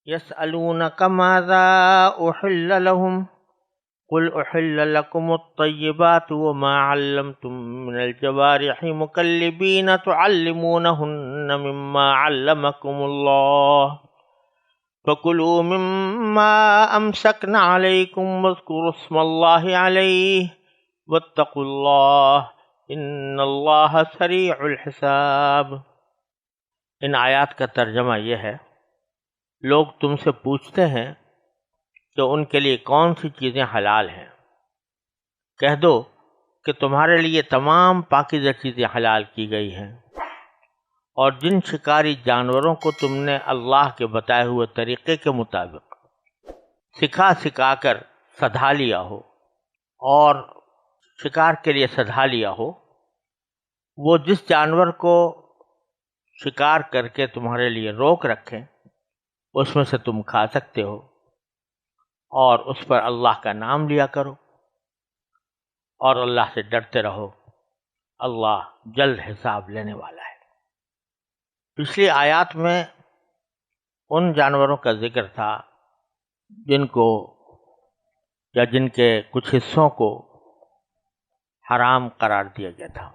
يسألونك ماذا أحل لهم قل أحل لكم الطيبات وما علمتم من الجوارح مكلبين تعلمونهن مما علمكم الله فكلوا مما أمسكن عليكم واذكروا اسم الله عليه واتقوا الله إن الله سريع الحساب۔ ان آیات کا ترجمہ یہ ہے، لوگ تم سے پوچھتے ہیں کہ ان کے لیے کون سی چیزیں حلال ہیں، کہہ دو کہ تمہارے لیے تمام پاکیزہ چیزیں حلال کی گئی ہیں، اور جن شکاری جانوروں کو تم نے اللہ کے بتائے ہوئے طریقے کے مطابق سکھا کر سدھا لیا ہو اور شکار کے لیے سدھا لیا ہو، وہ جس جانور کو شکار کر کے تمہارے لیے روک رکھیں اس میں سے تم کھا سکتے ہو، اور اس پر اللہ کا نام لیا کرو اور اللہ سے ڈرتے رہو، اللہ جلد حساب لینے والا ہے۔ پچھلی آیات میں ان جانوروں کا ذکر تھا جن کو یا جن کے کچھ حصوں کو حرام قرار دیا گیا تھا۔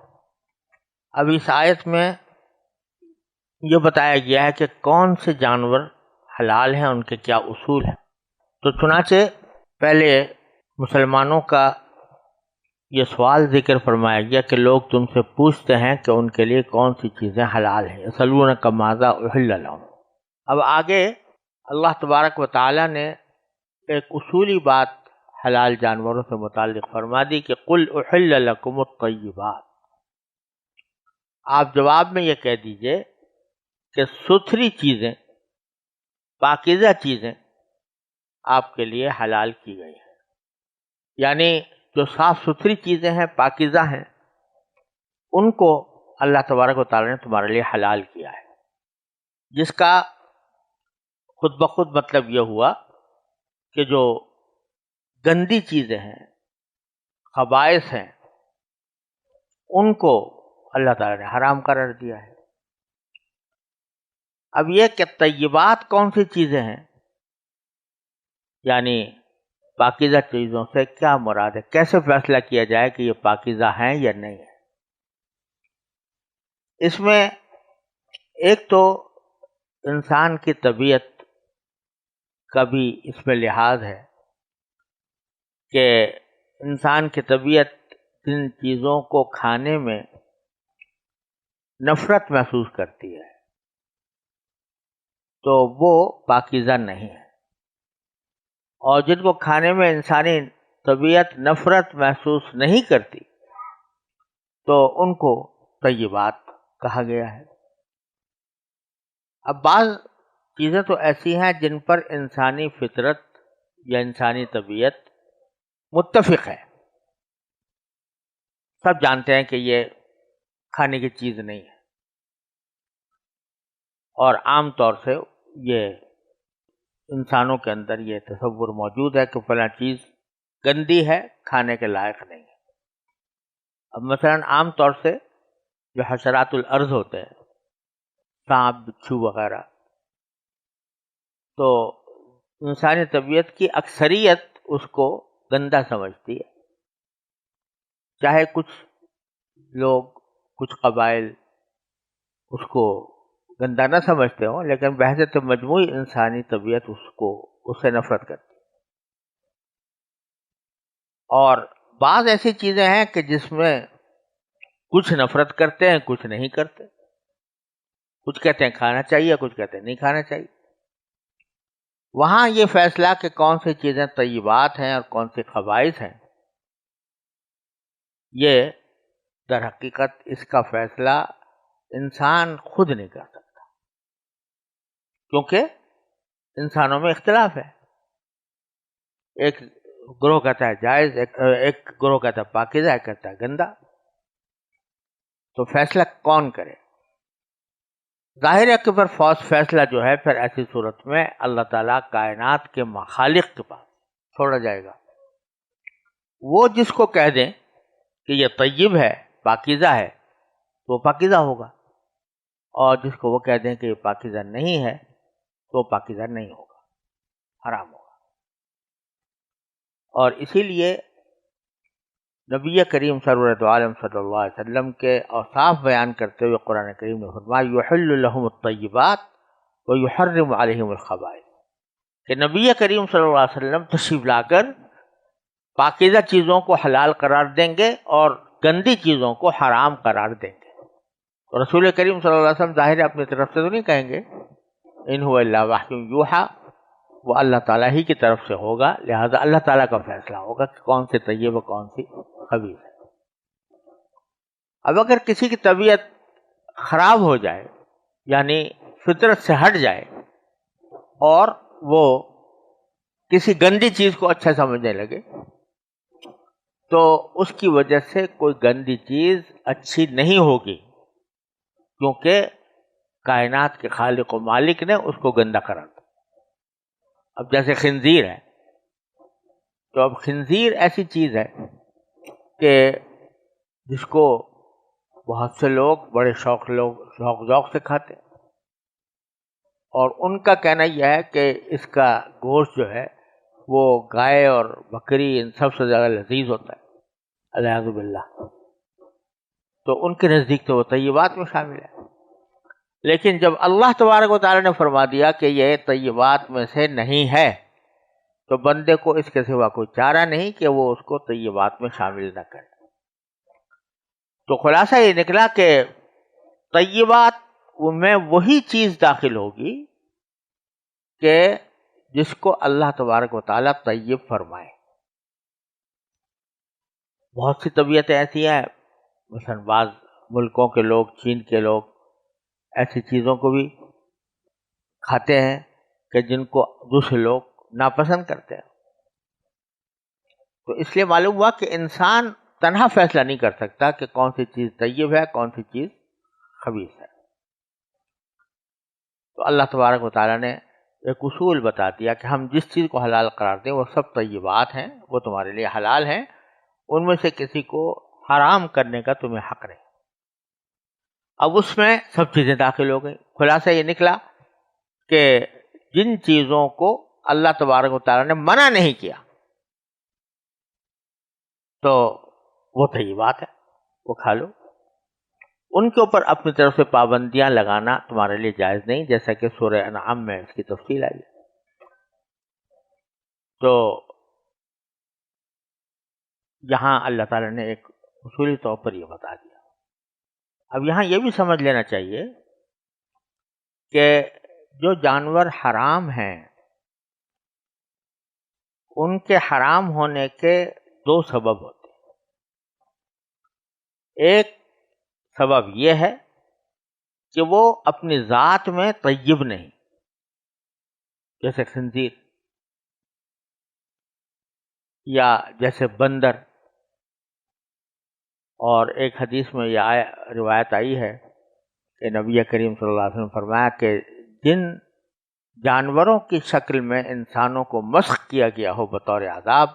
اب اس آیت میں یہ بتایا گیا ہے کہ کون سے جانور حلال ہیں، ان کے کیا اصول ہیں۔ تو چنانچہ پہلے مسلمانوں کا یہ سوال ذکر فرمایا گیا کہ لوگ تم سے پوچھتے ہیں کہ ان کے لیے کون سی چیزیں حلال ہیں، یسألونک ماذا احل لهم۔ اب آگے اللہ تبارک و تعالی نے ایک اصولی بات حلال جانوروں سے متعلق فرما دی کہ قل احل لکم الطیبات۔ آپ جواب میں یہ کہہ دیجئے کہ ستھری چیزیں، پاکیزہ چیزیں آپ کے لیے حلال کی گئی ہیں، یعنی جو صاف ستھری چیزیں ہیں، پاکیزہ ہیں، ان کو اللہ تبارک و تعالی نے تمہارے لیے حلال کیا ہے، جس کا خود بخود مطلب یہ ہوا کہ جو گندی چیزیں ہیں، خبائث ہیں، ان کو اللہ تعالی نے حرام قرار دیا ہے۔ اب یہ کہ طیبات کون سی چیزیں ہیں، یعنی پاکیزہ چیزوں سے کیا مراد ہے، کیسے فیصلہ کیا جائے کہ یہ پاکیزہ ہیں یا نہیں ہیں۔ اس میں ایک تو انسان کی طبیعت کا بھی اس میں لحاظ ہے کہ انسان کی طبیعت جن چیزوں کو کھانے میں نفرت محسوس کرتی ہے تو وہ پاکیزہ نہیں ہے، اور جن کو کھانے میں انسانی طبیعت نفرت محسوس نہیں کرتی تو ان کو طیبات کہا گیا ہے۔ اب بعض چیزیں تو ایسی ہیں جن پر انسانی فطرت یا انسانی طبیعت متفق ہے، سب جانتے ہیں کہ یہ کھانے کی چیز نہیں ہے، اور عام طور سے یہ انسانوں کے اندر یہ تصور موجود ہے کہ فلاں چیز گندی ہے، کھانے کے لائق نہیں ہے۔ اب مثلا عام طور سے جو حشرات الارض ہوتے ہیں، سانپ، بچھو وغیرہ، تو انسانی طبیعت کی اکثریت اس کو گندا سمجھتی ہے، چاہے کچھ لوگ، کچھ قبائل اس کو گندا نہ سمجھتے ہوں، لیکن بحثیت مجموعی انسانی طبیعت اس سے نفرت کرتی ہے۔ اور بعض ایسی چیزیں ہیں کہ جس میں کچھ نفرت کرتے ہیں، کچھ نہیں کرتے، کچھ کہتے ہیں کھانا چاہیے، کچھ کہتے ہیں نہیں کھانا چاہیے۔ وہاں یہ فیصلہ کہ کون سی چیزیں طیبات ہیں اور کون سی خبائث ہیں، یہ در حقیقت اس کا فیصلہ انسان خود نہیں کر سکتا، کیونکہ انسانوں میں اختلاف ہے۔ ایک گروہ کہتا ہے جائز، ایک گروہ کہتا ہے پاکیزہ، ایک کہتا ہے گندا، تو فیصلہ کون کرے؟ ظاہر ہے کہ پھر فیصلہ جو ہے پھر ایسی صورت میں اللہ تعالیٰ کائنات کے مخالق کے پاس چھوڑا جائے گا۔ وہ جس کو کہہ دیں کہ یہ طیب ہے، پاکیزہ ہے، تو وہ پاکیزہ ہوگا، اور جس کو وہ کہہ دیں کہ یہ پاکیزہ نہیں ہے تو وہ پاکیزہ نہیں ہوگا۔ حرام ہوگا. اور اسی لیے نبی کریم سرورت عالم صلی اللہ علیہ وسلم کے اوصاف بیان کرتے ہوئے قرآن کریم نے فرمایا یحل لهم الطیبات ویحرم علیہم الخبائث، کہ نبی کریم صلی اللہ علیہ وسلم تشریف لا کر پاکیزہ چیزوں کو حلال قرار دیں گے اور گندی چیزوں کو حرام قرار دیں گے. تو رسول کریم صلی اللہ علیہ وسلم ظاہر اپنی طرف سے تو نہیں کہیں گے، ان هو الا وحی یوحی، وہ اللہ تعالیٰ ہی کی طرف سے ہوگا، لہذا اللہ تعالیٰ کا فیصلہ ہوگا کہ کون سے طیب و کون سی خبیث ہے. اب اگر کسی کی طبیعت خراب ہو جائے، یعنی فطرت سے ہٹ جائے، اور وہ کسی گندی چیز کو اچھا سمجھنے لگے، تو اس کی وجہ سے کوئی گندی چیز اچھی نہیں ہوگی، کیونکہ کائنات کے خالق و مالک نے اس کو گندا قرار دیا. اب جیسے خنزیر ہے، تو اب خنزیر ایسی چیز ہے کہ جس کو بہت سے لوگ بڑے شوق ذوق سے کھاتے ہیں، اور ان کا کہنا یہ ہے کہ اس کا گوشت جو ہے وہ گائے اور بکری ان سب سے زیادہ لذیذ ہوتا ہے، العیاذ باللہ. تو ان کے نزدیک تو وہ طیبات میں شامل ہے. لیکن جب اللہ تبارک و تعالی نے فرما دیا کہ یہ طیبات میں سے نہیں ہے، تو بندے کو اس کے سوا کوئی چارہ نہیں کہ وہ اس کو طیبات میں شامل نہ کرے. تو خلاصہ یہ نکلا کہ طیبات میں وہی چیز داخل ہوگی کہ جس کو اللہ تبارک و تعالیٰ طیب فرمائے. بہت سی طبیعتیں ایسی ہیں، مثلا بعض ملکوں کے لوگ، چین کے لوگ ایسی چیزوں کو بھی کھاتے ہیں کہ جن کو دوسرے لوگ ناپسند کرتے ہیں. تو اس لیے معلوم ہوا کہ انسان تنہا فیصلہ نہیں کر سکتا کہ کون سی چیز طیب ہے، کون سی چیز خبیث ہے. تو اللہ تبارک و تعالیٰ نے ایک اصول بتا دیا کہ ہم جس چیز کو حلال قرار دیں وہ سب طیبات ہیں، وہ تمہارے لیے حلال ہیں، ان میں سے کسی کو حرام کرنے کا تمہیں حق نہیں. اب اس میں سب چیزیں داخل ہو گئی. خلاصہ یہ نکلا کہ جن چیزوں کو اللہ تبارک و تعالیٰ نے منع نہیں کیا تو وہ طیبات ہے، وہ کھا لو. ان کے اوپر اپنی طرف سے پابندیاں لگانا تمہارے لیے جائز نہیں، جیسا کہ سورہ انعام میں اس کی تفصیل آئی. تو یہاں اللہ تعالیٰ نے ایک اصولی طور پر یہ بتا دیا. اب یہاں یہ بھی سمجھ لینا چاہیے کہ جو جانور حرام ہیں ان کے حرام ہونے کے دو سبب ہوتے ہیں. ایک سبب یہ ہے کہ وہ اپنی ذات میں طیب نہیں، جیسے خنزیر یا جیسے بندر. اور ایک حدیث میں یہ روایت آئی ہے کہ نبی کریم صلی اللہ علیہ وسلم فرمایا کہ جن جانوروں کی شکل میں انسانوں کو مسخ کیا گیا ہو بطور عذاب،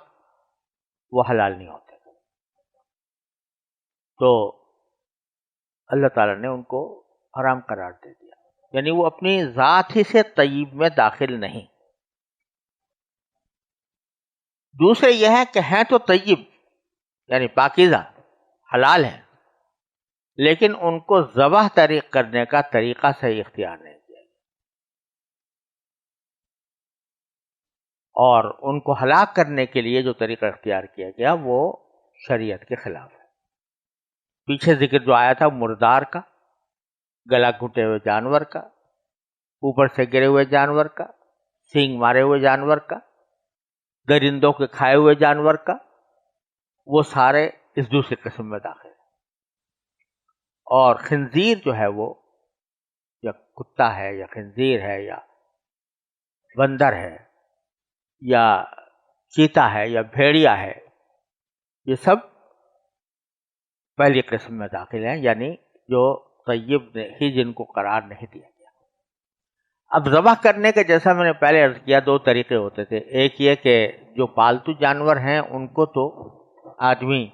وہ حلال نہیں ہوتے. تو اللہ تعالیٰ نے ان کو حرام قرار دے دیا، یعنی وہ اپنی ذات ہی سے طیب میں داخل نہیں. دوسرے یہ ہے کہ ہیں تو طیب یعنی پاکیزہ، حلال ہیں، لیکن ان کو ذبح کرنے کا طریقہ صحیح اختیار نہیں کیا گیا، اور ان کو ہلاک کرنے کے لیے جو طریقہ اختیار کیا گیا وہ شریعت کے خلاف ہے. پیچھے ذکر جو آیا تھا مردار کا، گلا گھٹے ہوئے جانور کا، اوپر سے گرے ہوئے جانور کا، سینگ مارے ہوئے جانور کا، درندوں کے کھائے ہوئے جانور کا، وہ سارے اس دوسری قسم میں داخل ہیں. اور خنزیر جو ہے وہ یا کتا ہے یا خنزیر ہے یا بندر ہے یا چیتا ہے یا بھیڑیا ہے، یہ سب پہلی قسم میں داخل ہیں، یعنی جو طیب ہی جن کو قرار نہیں دیا گیا. اب ذبح کرنے کے جیسا میں نے پہلے عرض کیا دو طریقے ہوتے تھے. ایک یہ کہ جو پالتو جانور ہیں ان کو تو آدمی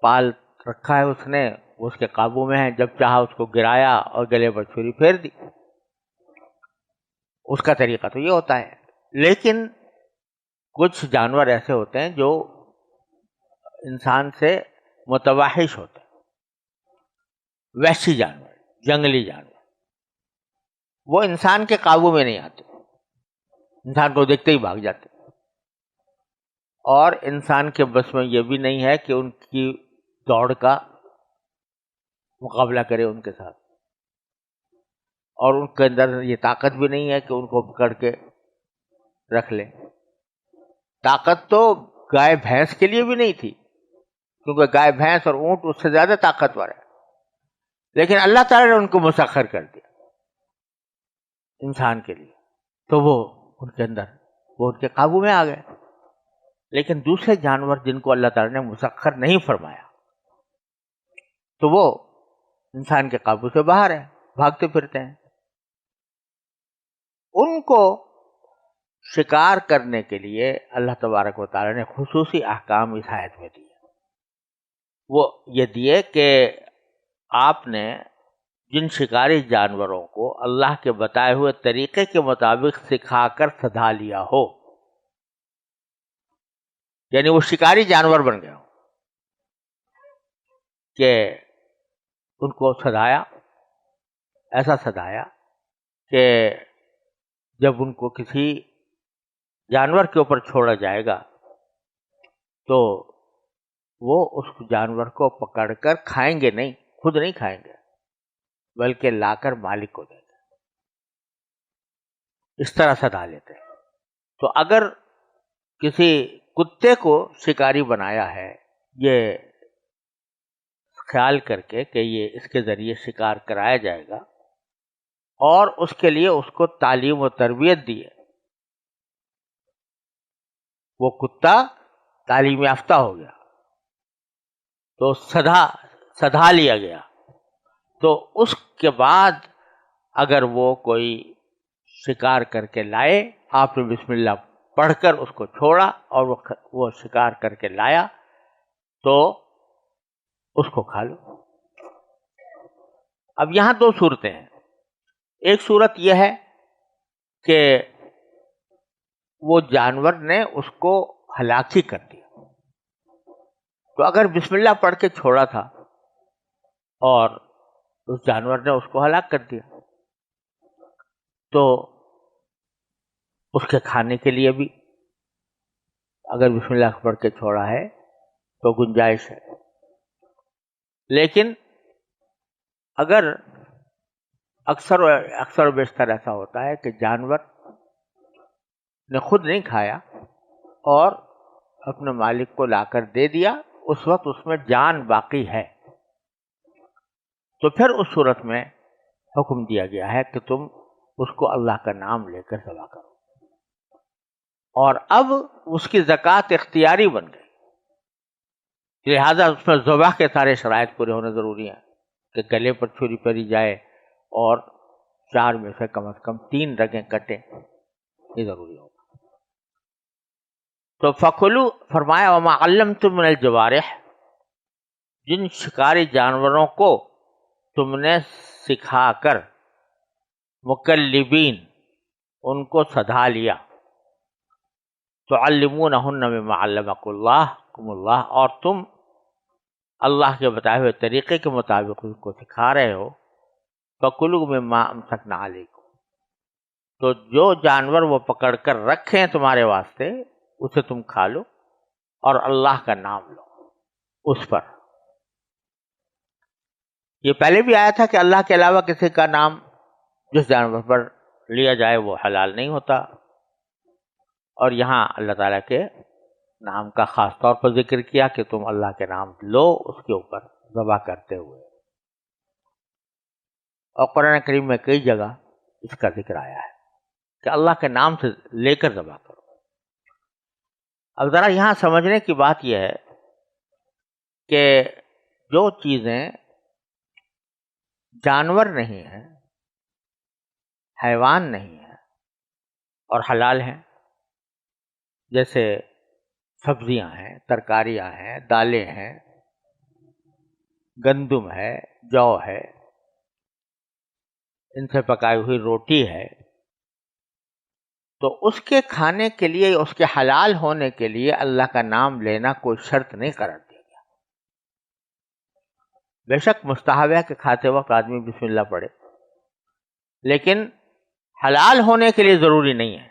پال رکھا ہے، اس نے اس کے قابو میں ہے، جب چاہا اس کو گرایا اور گلے پر چھری پھیر دی. اس کا طریقہ تو یہ ہوتا ہے. لیکن کچھ جانور ایسے ہوتے ہیں جو انسان سے متوحش ہوتے ہیں، وحشی جانور، جنگلی جانور، وہ انسان کے قابو میں نہیں آتے، انسان کو دیکھتے ہی بھاگ جاتے، اور انسان کے بس میں یہ بھی نہیں ہے کہ ان کی دوڑ کا مقابلہ کرے ان کے ساتھ، اور ان کے اندر یہ طاقت بھی نہیں ہے کہ ان کو پکڑ کے رکھ لے. طاقت تو گائے بھینس کے لیے بھی نہیں تھی، کیونکہ گائے بھینس اور اونٹ اس سے زیادہ طاقتور ہے، لیکن اللہ تعالیٰ نے ان کو مسخر کر دیا انسان کے لیے، تو وہ ان کے اندر، وہ ان کے قابو میں آ گئے. لیکن دوسرے جانور جن کو اللہ تعالیٰ نے مسخر نہیں فرمایا، تو وہ انسان کے قابو سے باہر ہے، بھاگتے پھرتے ہیں. ان کو شکار کرنے کے لیے اللہ تبارک و تعالیٰ نے خصوصی احکام اس آیت میں دیے. وہ یہ دیے کہ آپ نے جن شکاری جانوروں کو اللہ کے بتائے ہوئے طریقے کے مطابق سکھا کر سدھا لیا ہو، یعنی وہ شکاری جانور بن گئے ہوں، کہ ان کو سدھایا، ایسا سدھایا کہ جب ان کو کسی جانور کے اوپر چھوڑا جائے گا تو وہ اس جانور کو پکڑ کر کھائیں گے نہیں، خود نہیں کھائیں گے، بلکہ لا کر مالک کو دیں گے. اس طرح سدھا لیتے ہیں. تو اگر کسی کتے کو شکاری بنایا ہے یہ خیال کر کے کہ یہ اس کے ذریعے شکار کرایا جائے گا، اور اس کے لیے اس کو تعلیم و تربیت دی ہے، وہ کتا تعلیم یافتہ ہو گیا تو سدھا لیا گیا، تو اس کے بعد اگر وہ کوئی شکار کر کے لائے، آپ نے بسم اللہ پڑھ کر اس کو چھوڑا اور وہ شکار کر کے لایا، تو اس کو کھا لو. اب یہاں دو صورتیں ہیں. ایک صورت یہ ہے کہ وہ جانور نے اس کو ہلاک ہی کر دیا، تو اگر بسم اللہ پڑھ کے چھوڑا تھا اور اس جانور نے اس کو ہلاک کر دیا، تو اس کے کھانے کے لیے بھی اگر بسم اللہ پڑھ کے چھوڑا ہے تو گنجائش ہے. لیکن اگر اکثر و بیشتر ایسا ہوتا ہے کہ جانور نے خود نہیں کھایا اور اپنے مالک کو لا کر دے دیا، اس وقت اس میں جان باقی ہے، تو پھر اس صورت میں حکم دیا گیا ہے کہ تم اس کو اللہ کا نام لے کر ذبح کرو. اور اب اس کی زکوٰۃ اختیاری بن گئی، لہذا اس میں ذبح کے سارے شرائط پورے ہونے ضروری ہیں، کہ گلے پر چھری پھیری جائے اور 4 میں سے کم از کم 3 رگیں کٹیں، یہ ضروری ہوگا. تو فَكُلُوا فرمایا وَمَا عَلَّمْتُم مِّنَ الْجَوَارِحِ، جن شکاری جانوروں کو تم نے سکھا کر، مکلبین ان کو سدھا لیا، تُعَلِّمُونَهُنَّ مِمَّا عَلَّمَكُمُ اللَّهُ، اور تم اللہ کے بتائے ہوئے طریقے کے مطابق ان کو سکھا رہے ہو، فَكُلُوا مِمَّا أَمْسَكْنَا عَلَيْكُمْ، تو جو جانور وہ پکڑ کر رکھے ہیں تمہارے واسطے اسے تم کھا لو، اور اللہ کا نام لو اس پر. یہ پہلے بھی آیا تھا کہ اللہ کے علاوہ کسی کا نام جس جانور پر لیا جائے وہ حلال نہیں ہوتا، اور یہاں اللہ تعالیٰ کے نام کا خاص طور پر ذکر کیا کہ تم اللہ کے نام لو اس کے اوپر ذبح کرتے ہوئے. اور قرآن کریم میں کئی جگہ اس کا ذکر آیا ہے کہ اللہ کے نام سے لے کر ذبح کرو. اب ذرا یہاں سمجھنے کی بات یہ ہے کہ جو چیزیں جانور نہیں ہیں، حیوان نہیں ہیں اور حلال ہیں، جیسے سبزیاں ہیں، ترکاریاں ہیں، دالیں ہیں، گندم ہے، جو ہے، ان سے پکائی ہوئی روٹی ہے، تو اس کے کھانے کے لیے، اس کے حلال ہونے کے لیے اللہ کا نام لینا کوئی شرط نہیں قرار دیا گیا۔ بے شک مستحب ہے کہ کھاتے وقت آدمی بسم اللہ پڑھے، لیکن حلال ہونے کے لیے ضروری نہیں ہے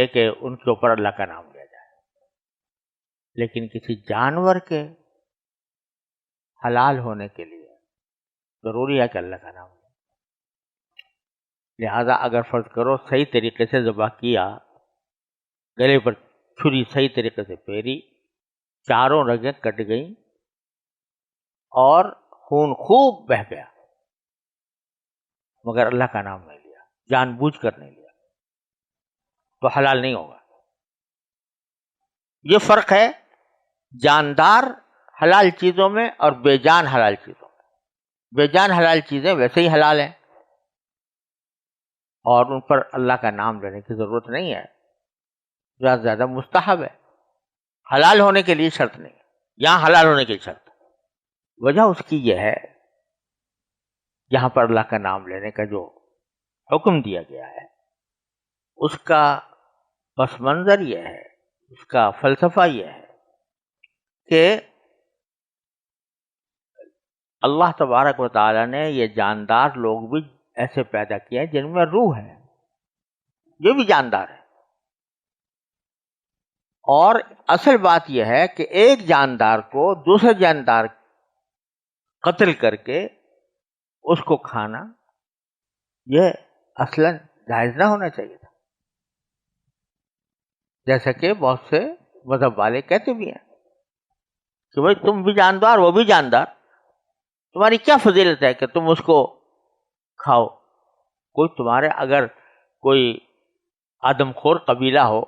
کہ ان کے اوپر اللہ کا نام لیا جائے۔ لیکن کسی جانور کے حلال ہونے کے لیے ضروری ہے کہ اللہ کا نام لے۔ لہذا اگر فرض کرو صحیح طریقے سے ذبح کیا، گلے پر چھری صحیح طریقے سے پھیری، چاروں رگیں کٹ گئیں اور خون خوب بہہ گیا، مگر اللہ کا نام نہیں لیا، جان بوجھ کر نہیں لیا، تو حلال نہیں ہوگا۔ یہ فرق ہے جاندار حلال چیزوں میں اور بے جان حلال چیزوں میں۔ بے جان حلال چیزیں ویسے ہی حلال ہیں اور ان پر اللہ کا نام لینے کی ضرورت نہیں ہے، زیادہ سے زیادہ مستحب ہے، حلال ہونے کے لیے شرط نہیں، یہاں حلال ہونے کی شرط۔ وجہ اس کی یہ ہے، یہاں پر اللہ کا نام لینے کا جو حکم دیا گیا ہے اس کا پس منظر یہ ہے، اس کا فلسفہ یہ ہے کہ اللہ تبارک و تعالی نے یہ جاندار لوگ بھی ایسے پیدا کیے ہیں جن میں روح ہے، یہ بھی جاندار ہے۔ اور اصل بات یہ ہے کہ ایک جاندار کو دوسرے جاندار قتل کر کے اس کو کھانا یہ اصلاً جائز نہ ہونا چاہیے تھا، جیسا کہ بہت سے مذہب والے کہتے بھی ہیں کہ بھائی تم بھی جاندار وہ بھی جاندار، تمہاری کیا فضیلت ہے کہ تم اس کو کھاؤ؟ کوئی تمہارے اگر کوئی آدم خور قبیلہ ہو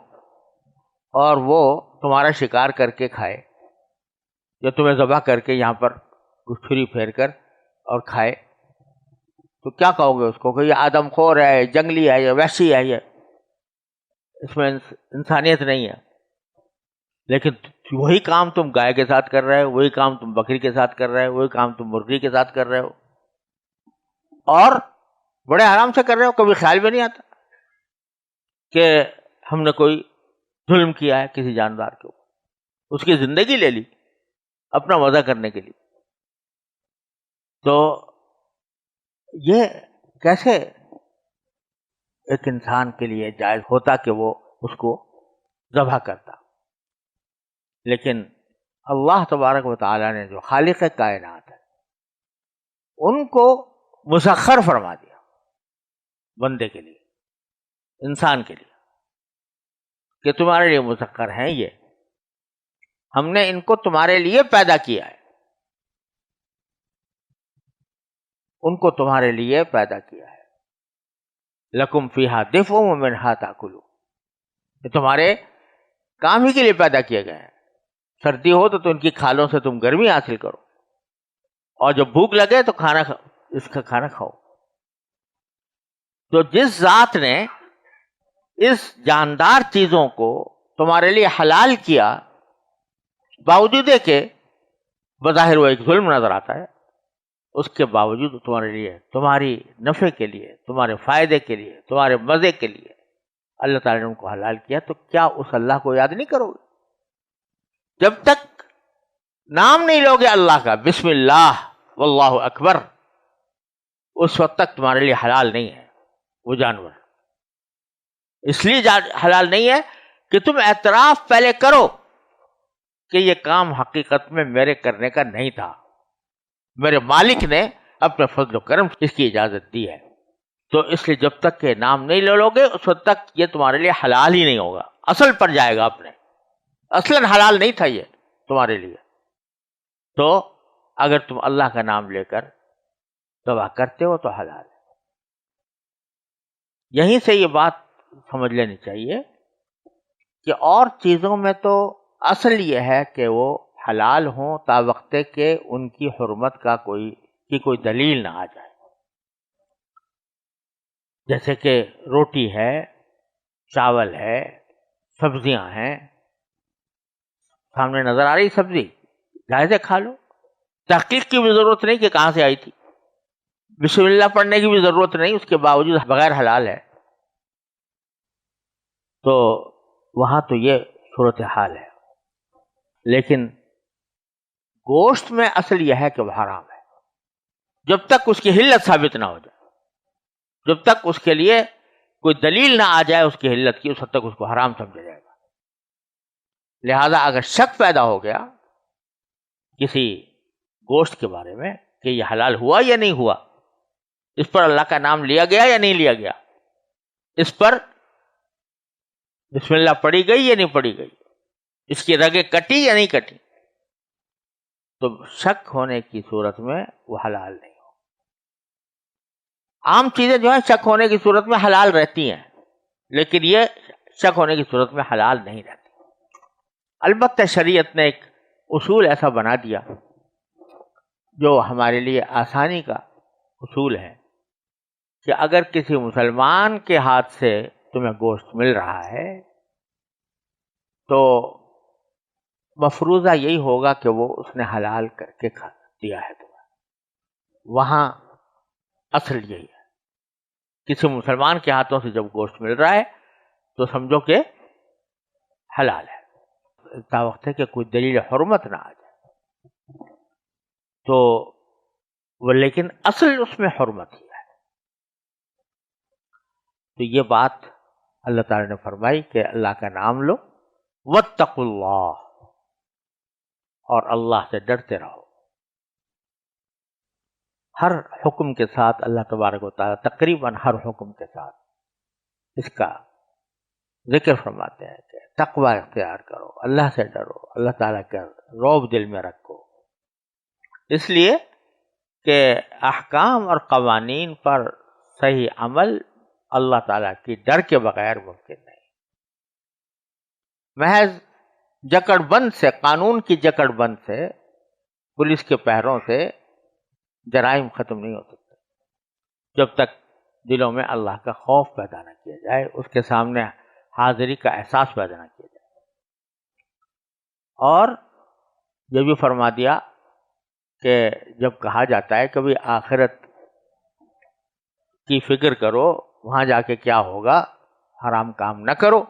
اور وہ تمہارا شکار کر کے کھائے یا تمہیں ذبح کر کے یہاں پر چھری پھیر کر اور کھائے، تو کیا کہو گے اس کو کہ یہ آدم خور ہے، جنگلی ہے، یہ وحشی ہے، یہ اس میں انسانیت نہیں ہے۔ لیکن وہی کام تم گائے کے ساتھ کر رہے ہو، وہی کام تم بکری کے ساتھ کر رہے ہو، وہی کام تم مرغی کے ساتھ کر رہے ہو، اور بڑے آرام سے کر رہے ہو، کبھی خیال بھی نہیں آتا کہ ہم نے کوئی ظلم کیا ہے کسی جاندار کے اوپر، اس کی زندگی لے لی اپنا مزہ کرنے کے لیے۔ تو یہ کیسے ایک انسان کے لیے جائز ہوتا کہ وہ اس کو ذبح کرتا؟ لیکن اللہ تبارک و تعالیٰ نے جو خالق کائنات ہے ان کو مسخر فرما دیا بندے کے لیے، انسان کے لیے، کہ تمہارے لیے مسخر ہیں، یہ ہم نے ان کو تمہارے لیے پیدا کیا ہے، ان کو تمہارے لیے پیدا کیا ہے۔ لکم فیہا دفء ومنہا تاکلون، یہ تمہارے کام ہی کے لیے پیدا کیے گئے ہیں۔ سردی ہو تو ان کی کھالوں سے تم گرمی حاصل کرو، اور جب بھوک لگے تو اس کا کھانا کھاؤ۔ تو جس ذات نے اس جاندار چیزوں کو تمہارے لیے حلال کیا، باوجود کہ بظاہر وہ ایک ظلم نظر آتا ہے، اس کے باوجود تمہارے لیے، تمہاری نفع کے لیے، تمہارے فائدے کے لیے، تمہارے مزے کے لیے اللہ تعالیٰ نے ان کو حلال کیا، تو کیا اس اللہ کو یاد نہیں کرو گے؟ جب تک نام نہیں لوگے اللہ کا، بسم اللہ واللہ اکبر، اس وقت تک تمہارے لیے حلال نہیں ہے وہ جانور۔ اس لیے حلال نہیں ہے کہ تم اعتراف پہلے کرو کہ یہ کام حقیقت میں میرے کرنے کا نہیں تھا، میرے مالک نے اپنے فضل و کرم اس کی اجازت دی ہے۔ تو اس لیے جب تک کہ نام نہیں لے لو گے اس وقت تک یہ تمہارے لیے حلال ہی نہیں ہوگا، اصل پر جائے گا اپنے، اصلاً حلال نہیں تھا یہ تمہارے لیے۔ تو اگر تم اللہ کا نام لے کر ذبح کرتے ہو تو حلال ہے۔ یہیں سے یہ بات سمجھ لینی چاہیے کہ اور چیزوں میں تو اصل یہ ہے کہ وہ حلال ہوں تا وقت کہ ان کی حرمت کا کوئی دلیل نہ آ جائے، جیسے کہ روٹی ہے، چاول ہے، سبزیاں ہیں، سامنے نظر آ رہی سبزی، جائز ہے کھا لو، تحقیق کی بھی ضرورت نہیں کہ کہاں سے آئی تھی، بسم اللہ پڑھنے کی بھی ضرورت نہیں، اس کے باوجود بغیر حلال ہے۔ تو وہاں تو یہ صورتحال ہے. لیکن گوشت میں اصل یہ ہے کہ وہ حرام ہے جب تک اس کی حلت ثابت نہ ہو جائے، جب تک اس کے لیے کوئی دلیل نہ آ جائے اس کی حلت کی، اس حد تک اس کو حرام سمجھا جائے گا. لہذا اگر شک پیدا ہو گیا کسی گوشت کے بارے میں کہ یہ حلال ہوا یا نہیں ہوا، اس پر اللہ کا نام لیا گیا یا نہیں لیا گیا، اس پر بسم اللہ پڑھی گئی یا نہیں پڑھی گئی، اس کی رگیں کٹی یا نہیں کٹی، تو شک ہونے کی صورت میں وہ حلال نہیں ہو. عام چیزیں جو ہیں شک ہونے کی صورت میں حلال رہتی ہیں، لیکن یہ شک ہونے کی صورت میں حلال نہیں رہتی. البتہ شریعت نے ایک اصول ایسا بنا دیا جو ہمارے لیے آسانی کا اصول ہے کہ اگر کسی مسلمان کے ہاتھ سے تمہیں گوشت مل رہا ہے تو مفروضہ یہی ہوگا کہ وہ اس نے حلال کر کے کھا دیا ہے تمہیں. وہاں اصل یہی ہے، کسی مسلمان کے ہاتھوں سے جب گوشت مل رہا ہے تو سمجھو کہ حلال ہے، تا وقت ہے کہ کوئی دلیل حرمت نہ آ جائے. تو وہ لیکن اصل اس میں حرمت ہی ہے. تو یہ بات اللہ تعالی نے فرمائی کہ اللہ کا نام لو، واتقوا اللہ، اور اللہ سے ڈرتے رہو. ہر حکم کے ساتھ اللہ تبارک و تعالیٰ، تقریباً ہر حکم کے ساتھ اس کا ذکر فرماتے ہیں کہ تقوی اختیار کرو، اللہ سے ڈرو، اللہ تعالیٰ کا رعب دل میں رکھو. اس لیے کہ احکام اور قوانین پر صحیح عمل اللہ تعالیٰ کی ڈر کے بغیر ممکن نہیں. محض جکڑ بند سے، قانون کی جکڑ بند سے، پولیس کے پہروں سے جرائم ختم نہیں ہو سکتے جب تک دلوں میں اللہ کا خوف پیدا نہ کیا جائے، اس کے سامنے حاضری کا احساس پیدا نہ کیا جائے. اور یہ بھی فرما دیا کہ جب کہا جاتا ہے کبھی آخرت کی فکر کرو، وہاں جا کے کیا ہوگا، حرام کام نہ کرو.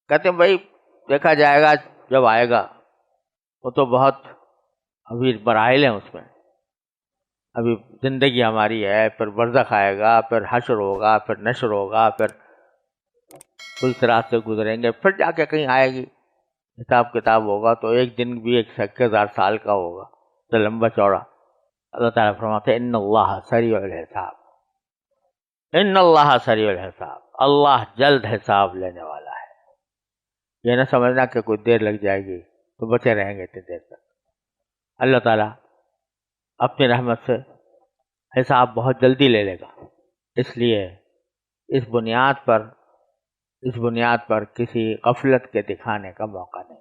کہتے ہیں بھائی دیکھا جائے گا جب آئے گا، وہ تو بہت ابھی مراحل ہیں اس میں، ابھی زندگی ہماری ہے، پھر برزخ آئے گا، پھر حشر ہوگا، پھر نشر ہوگا، پھر پل صراط سے گزریں گے، پھر جا کے کہیں آئے گی حساب کتاب ہوگا. تو ایک دن بھی 21,000 سال کا ہوگا، تو لمبا چوڑا. اللہ تعالیٰ فرماتے ہیں ان اللہ سریع الحساب، ان اللہ سریع الحساب، اللہ جلد حساب لینے والا ہے. یہ نہ سمجھنا کہ کوئی دیر لگ جائے گی تو بچے رہیں گے اتنی دیر تک. اللہ تعالیٰ اپنی رحمت سے حساب بہت جلدی لے لے گا. اس لیے اس بنیاد پر کسی غفلت کے دکھانے کا موقع نہیں.